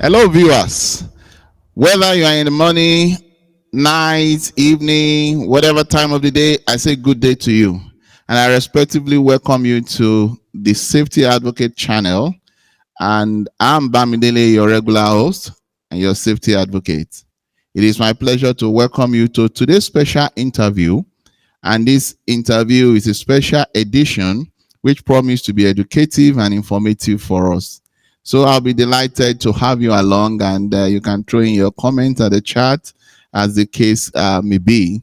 Hello, viewers. Whether you are in the morning, night, evening, whatever time of the day, I say good day to you. And I respectively welcome you to the Safety Advocate channel. And I'm Bamidele, your regular host and your safety advocate. It is my pleasure to welcome you to today's special interview. And this interview is a special edition which promises to be educative and informative for us. So I'll be delighted to have you along, and you can throw in your comments at the chat as the case may be.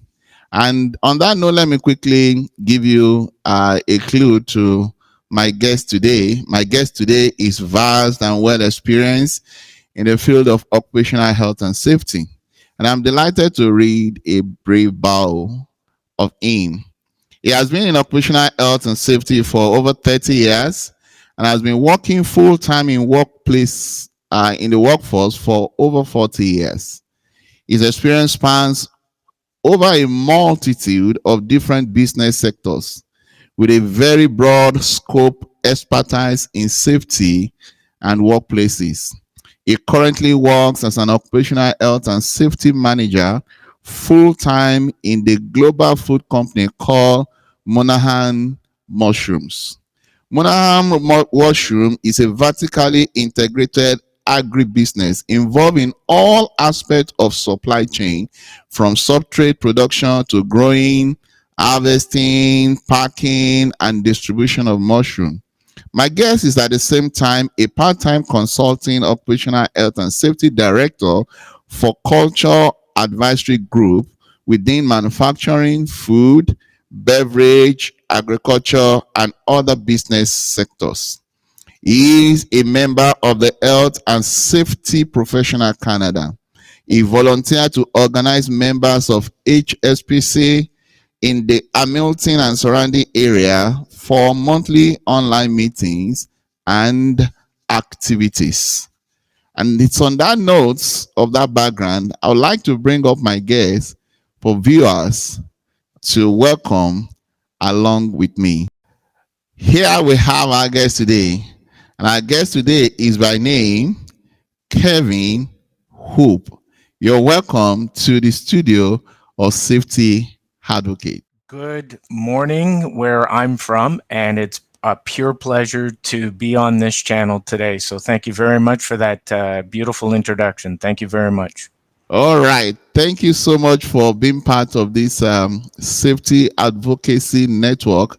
And on that note, let me quickly give you a clue to my guest today. My guest today is vast and well experienced in the field of occupational health and safety. And I'm delighted to read a brief bio of him. He has been in occupational health and safety for over 30 years and has been working full time in the workforce for over 40 years. His experience spans over a multitude of different business sectors with a very broad scope expertise in safety and workplaces. He currently works as an occupational health and safety manager full time in the global food company called Monahan Mushrooms. Monahan Mushroom is a vertically integrated agribusiness involving all aspects of supply chain from substrate production to growing, harvesting, packing, and distribution of mushroom. My guest is at the same time a part-time consulting occupational health and safety director for Culture Advisory Group within manufacturing, food, beverage, agriculture, and other business sectors. He is a member of the Health and Safety Professional Canada. He volunteered to organize members of HSPC in the Hamilton and surrounding area for monthly online meetings and activities. And it's on that note of that background, I would like to bring up my guest for viewers to welcome along with me. Here we have our guest today, and our guest today is by name Kevin Hope. You're welcome to the studio of Safety Advocate. Good morning, where I'm from, and it's a pure pleasure to be on this channel today. So thank you very much for that beautiful introduction. Thank you very much. All right. Thank you so much for being part of this safety advocacy network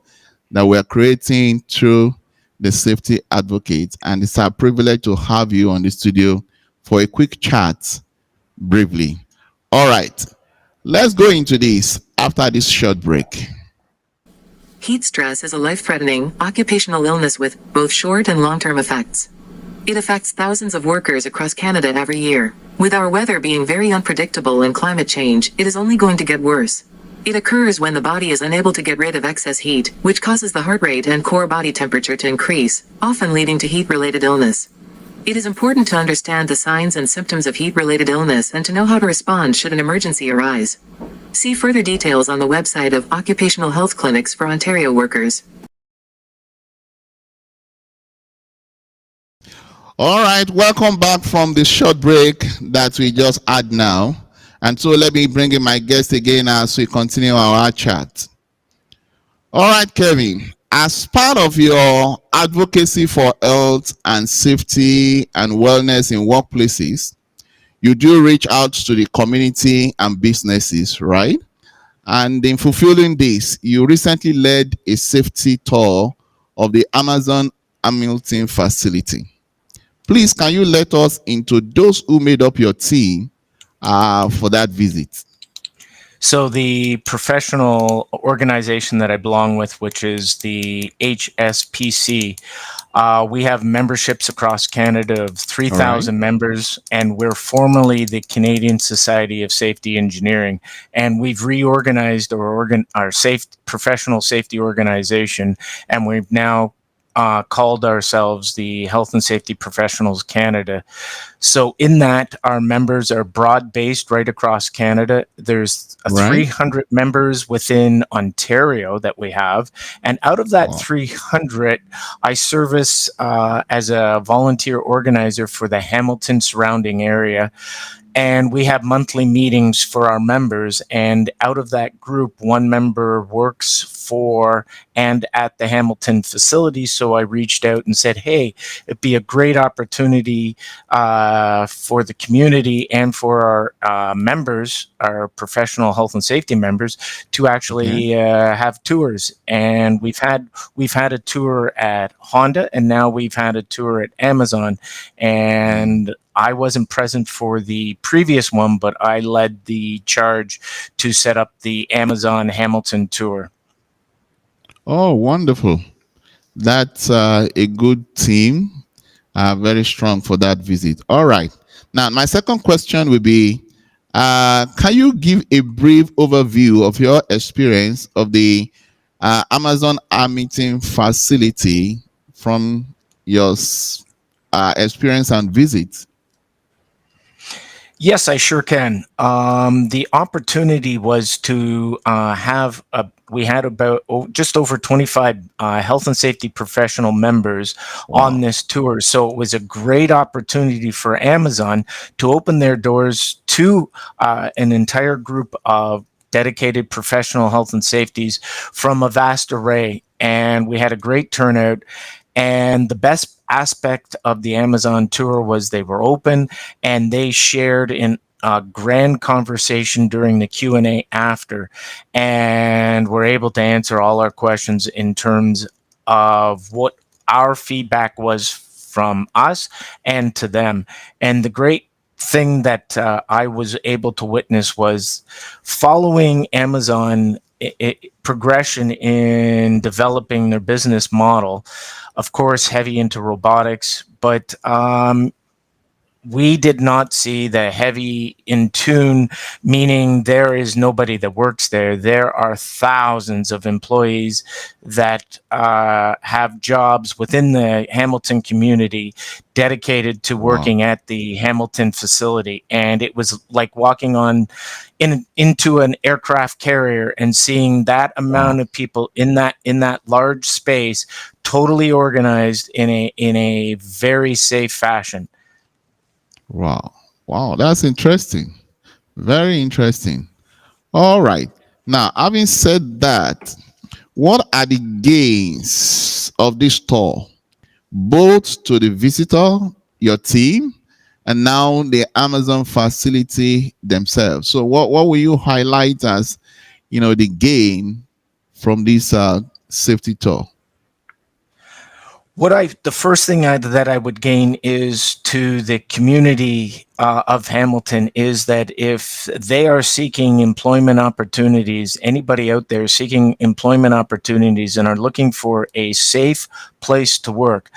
that we're creating through the Safety Advocate. And it's our privilege to have you on the studio for a quick chat briefly. All right. Let's go into this after this short break. Heat stress is a life-threatening occupational illness with both short and long-term effects. It affects thousands of workers across Canada every year. With our weather being very unpredictable and climate change, it is only going to get worse. It occurs when the body is unable to get rid of excess heat, which causes the heart rate and core body temperature to increase, often leading to heat-related illness. It is important to understand the signs and symptoms of heat-related illness and to know how to respond should an emergency arise. See further details on the website of Occupational Health Clinics for Ontario Workers. All right, welcome back from the short break that we just had now. And so let me bring in my guest again as we continue our chat. All right, Kevin, as part of your advocacy for health and safety and wellness in workplaces, you do reach out to the community and businesses, right? And in fulfilling this, you recently led a safety tour of the Amazon Hamilton facility. Please, can you let us into those who made up your team for that visit? So the professional organization that I belong with, which is the HSPC, we have memberships across Canada of 3,000 members, and we're formally the Canadian Society of Safety Engineering. And we've reorganized our professional safety organization, and we've now called ourselves the Health and Safety Professionals Canada. So in that, our members are broad based right across Canada. There's a Right? 300 members within Ontario that we have, and out of that Wow. 300, I service as a volunteer organizer for the Hamilton surrounding area, and we have monthly meetings for our members. And out of that group, one member works for and at the Hamilton facility. So I reached out and said, hey, it'd be a great opportunity for the community and for our members, our professional health and safety members, to Okay. actually have tours. And we've had a tour at Honda, and now we've had a tour at Amazon. And I wasn't present for the previous one, but I led the charge to set up the Amazon Hamilton tour. Oh, wonderful. That's a good team. Very strong for that visit. All right. Now, my second question will be, can you give a brief overview of your experience of the Amazon meeting facility from your experience and visit? Yes, I sure can. The opportunity was to we had about just over 25 health and safety professional members on Wow. this tour. So it was a great opportunity for Amazon to open their doors to an entire group of dedicated professional health and safeties from a vast array. And we had a great turnout. And the best aspect of the Amazon tour was they were open, and they shared in a grand conversation during the Q&A after, and were able to answer all our questions in terms of what our feedback was from us and to them. And the great thing that I was able to witness was following Amazon progression in developing their business model. Of course, heavy into robotics, but we did not see the heavy in tune, meaning there is nobody that works there. There are thousands of employees that have jobs within the Hamilton community dedicated to Wow. working at the Hamilton facility. And it was like walking into an aircraft carrier and seeing that Wow. amount of people in that large space, totally organized in a very safe fashion. Wow. Wow. That's interesting. Very interesting. All right. Now, having said that, what are the gains of this tour, both to the visitor, your team, and now the Amazon facility themselves? So, what will you highlight as, the gain from this safety tour? The first thing that I would gain is to the community of Hamilton is that if they are seeking employment opportunities, anybody out there seeking employment opportunities and are looking for a safe place to work,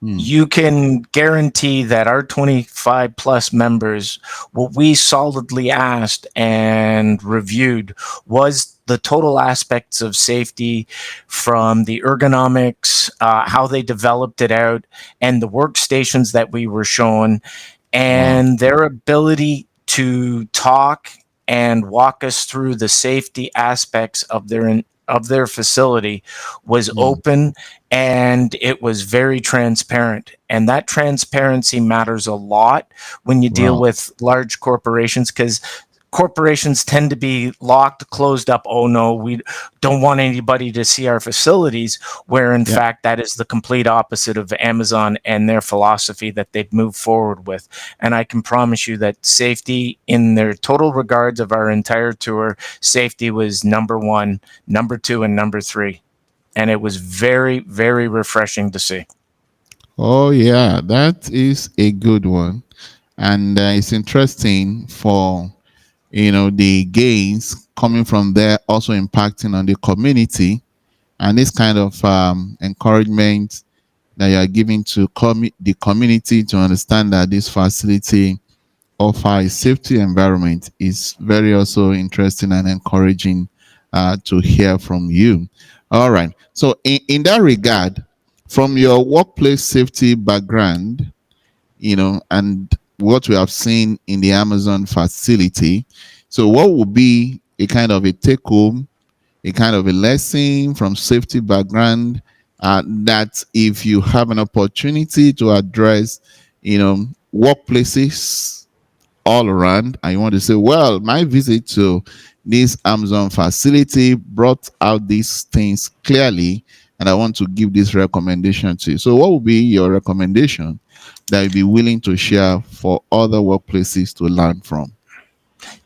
Hmm. you can guarantee that our 25 plus members, what we solidly asked and reviewed was the total aspects of safety, from the ergonomics, how they developed it out, and the workstations that we were shown, Wow. and their ability to talk and walk us through the safety aspects of their facility was Hmm. open, and it was very transparent. And that transparency matters a lot when you deal Wow. with large corporations, because corporations tend to be locked, closed up. Oh no, we don't want anybody to see our facilities. Where in Yeah. fact, that is the complete opposite of Amazon and their philosophy that they've moved forward with. And I can promise you that safety, in their total regards of our entire tour, safety was number one, number two, and number three. And it was very, very refreshing to see. Oh, yeah. That is a good one. And it's interesting for the gains coming from there also impacting on the community, and this kind of encouragement that you are giving to the community to understand that this facility offer a safety environment is very also interesting and encouraging to hear from you. All right. So in that regard, from your workplace safety background, and what we have seen in the Amazon facility. So, what would be a kind of a take home, a kind of a lesson from safety background, that if you have an opportunity to address, workplaces all around, and you want to say, well, my visit to this Amazon facility brought out these things clearly, and I want to give this recommendation to you. So, what would be your recommendation that you'd be willing to share for other workplaces to learn from?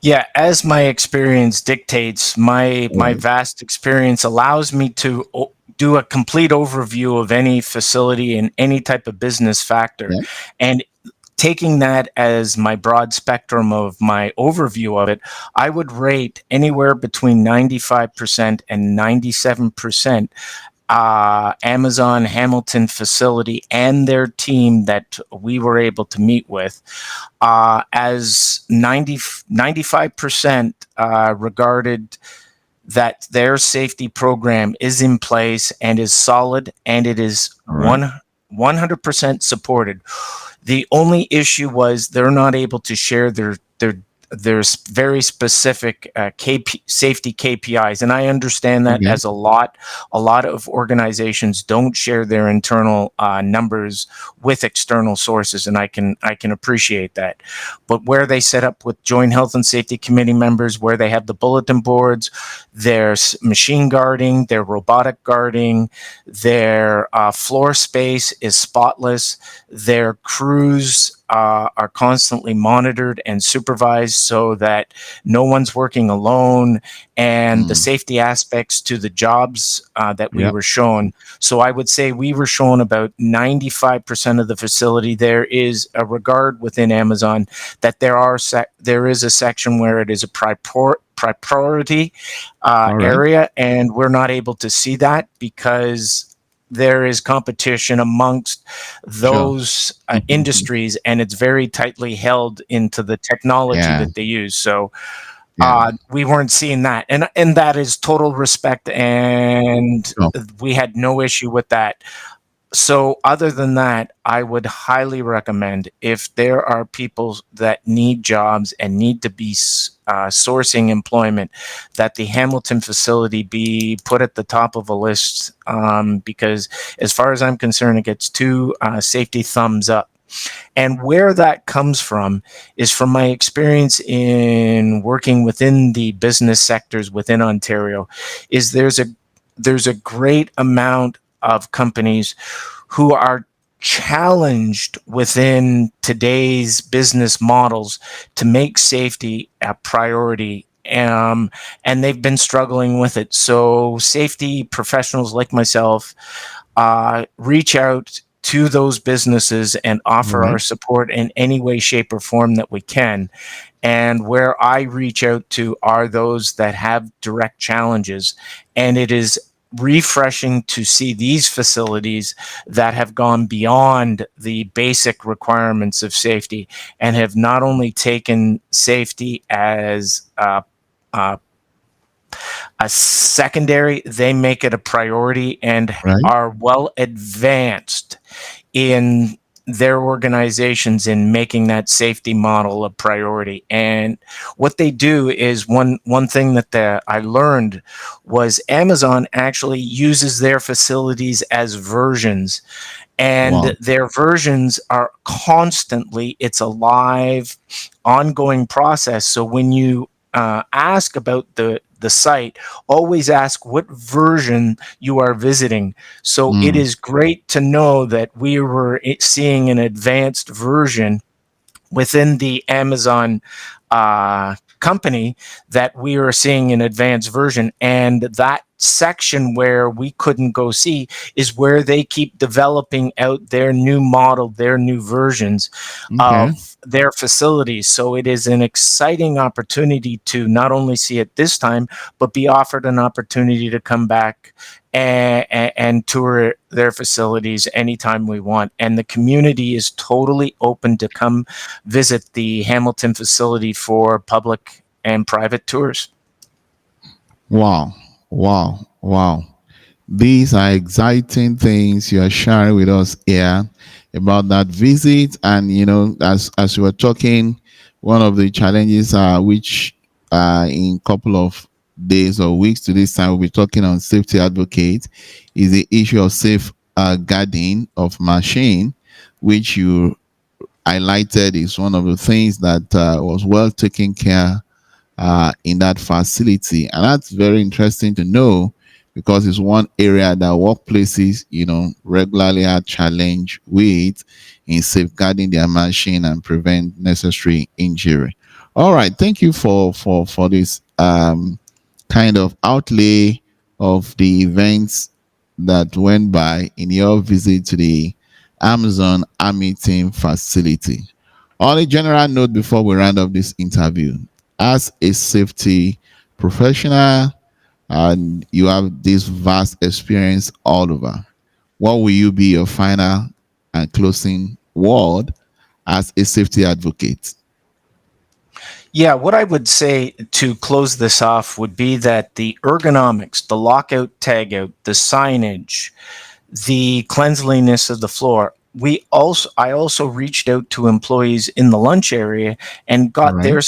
Yeah, as my experience dictates, my Right. vast experience allows me to do a complete overview of any facility and any type of business factor. Yeah. And taking that as my broad spectrum of my overview of it, I would rate anywhere between 95% and 97% Amazon Hamilton facility and their team that we were able to meet with as 95% regarded that their safety program is in place and is solid, and it is All right. 100% supported. The only issue was they're not able to share their very specific safety KPIs, and I understand that Okay. as a lot of organizations don't share their internal numbers with external sources, and I can appreciate that. But where they set up with joint health and safety committee members, where they have the bulletin boards, their machine guarding, their robotic guarding, their floor space is spotless, their crews are constantly monitored and supervised so that no one's working alone, and the Mm. safety aspects to the jobs that we Yeah. were shown. So I would say we were shown about 95% of the facility. There is a regard within Amazon that there is a section where it is a priority All right. area, and we're not able to see that because there is competition amongst Sure. those industries, and it's very tightly held into the technology Yeah. that they use. So Yeah. we weren't seeing that, and that is total respect, and Sure. we had no issue with that. So other than that, I would highly recommend, if there are people that need jobs and need to be sourcing employment, that the Hamilton facility be put at the top of a list, because as far as I'm concerned, it gets two safety thumbs up. And where that comes from is from my experience in working within the business sectors within Ontario, is there's a great amount of companies who are challenged within today's business models to make safety a priority. And they've been struggling with it. So safety professionals like myself reach out to those businesses and All offer our right. support in any way, shape, or form that we can. And where I reach out to are those that have direct challenges. And it is refreshing to see these facilities that have gone beyond the basic requirements of safety and have not only taken safety as uh, a secondary, they make it a priority and Right. are well advanced in their organizations in making that safety model a priority. And what they do is one thing that I learned was Amazon actually uses their facilities as versions, Wow. and their versions are constantly, it's a live ongoing process. So when you ask about the site, always ask what version you are visiting. So it Mm. is great to know that we were seeing an advanced version within the Amazon company, that we are seeing an advanced version. And that section where we couldn't go see is where they keep developing out their new model, their new versions Okay. of their facilities. So it is an exciting opportunity to not only see it this time, but be offered an opportunity to come back and tour their facilities anytime we want. And the community is totally open to come visit the Hamilton facility for public and private tours. Wow. Wow. Wow. These are exciting things you are sharing with us here about that visit. And as you were talking, one of the challenges which in couple of days or weeks to this time we'll be talking on safety advocate is the issue of safe guarding of machine, which you highlighted is one of the things that was well taken care in that facility. And that's very interesting to know because it's one area that workplaces, regularly are challenged with in safeguarding their machine and prevent necessary injury. All right, thank you for this kind of outlay of the events that went by in your visit to the Amazon Army Team facility. On a general note, before we round up this interview, as a safety professional and you have this vast experience all over, what will you be your final and closing word as a safety advocate? Yeah, what I would say to close this off would be that the ergonomics, the lockout, tagout, the signage, the cleanliness of the floor. I also reached out to employees in the lunch area and All got right. their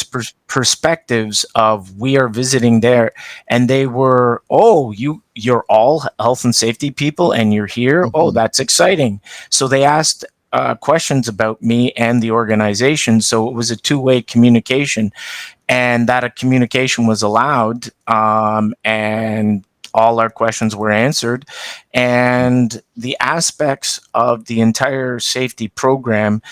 perspectives of we are visiting there, and they were, oh, you're all health and safety people and you're here. Oh, Mhm. that's exciting. So they asked questions about me and the organization. So it was a two-way communication, and that a communication was allowed, and all our questions were answered. And the aspects of the entire safety program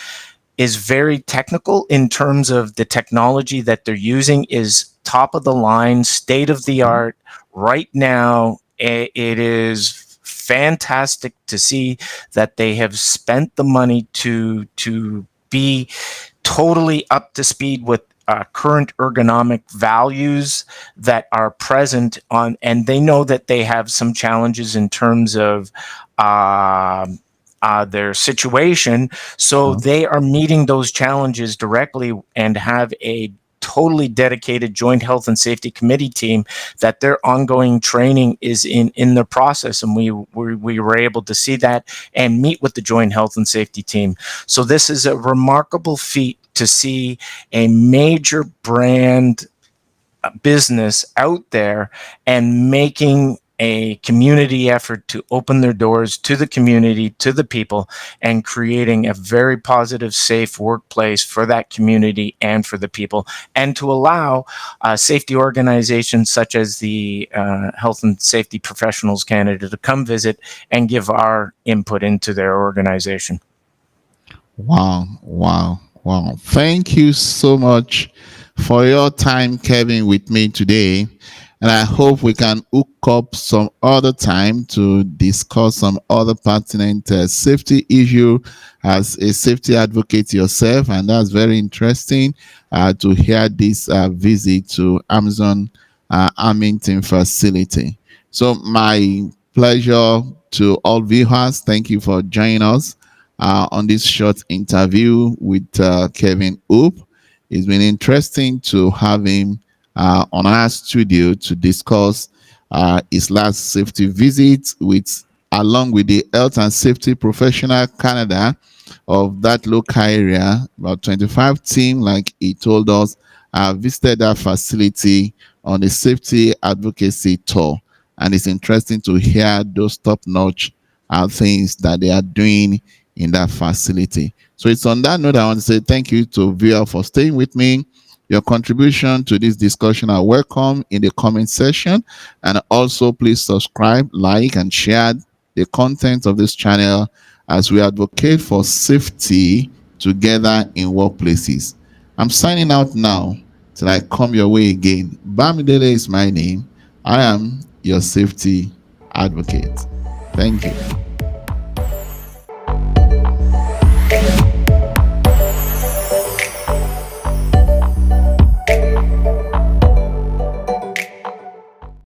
is very technical in terms of the technology that they're using is top of the line, state of the Mhm. art. Right now, it is fantastic to see that they have spent the money to be totally up to speed with current ergonomic values that are present on, and they know that they have some challenges in terms of uh, their situation. So Yeah. they are meeting those challenges directly and have a totally dedicated joint health and safety committee team that their ongoing training is in the process, and we were able to see that and meet with the joint health and safety team. So this is a remarkable feat to see a major brand business out there and making a community effort to open their doors to the community, to the people, and creating a very positive, safe workplace for that community and for the people, and to allow safety organizations such as the Health and Safety Professionals Canada to come visit and give our input into their organization. Wow, wow, wow. Thank you so much for your time, Kevin, with me today. And I hope we can hook up some other time to discuss some other pertinent safety issue as a safety advocate yourself. And that's very interesting to hear this visit to Amazon Armington facility. So, my pleasure to all viewers. Thank you for joining us on this short interview with Kevin Oop. It's been interesting to have him on our studio to discuss his last safety visit with along with the health and safety professional Canada of that local area. About 25 team, like he told us, visited that facility on a safety advocacy tour. And it's interesting to hear those top-notch things that they are doing in that facility. So it's on that note I want to say thank you to viewer for staying with me. Your contribution to this discussion are welcome in the comment section. And also please subscribe, like, and share the content of this channel as we advocate for safety together in workplaces. I'm signing out now till I come your way again. Bamidele is my name. I am your safety advocate. Thank you.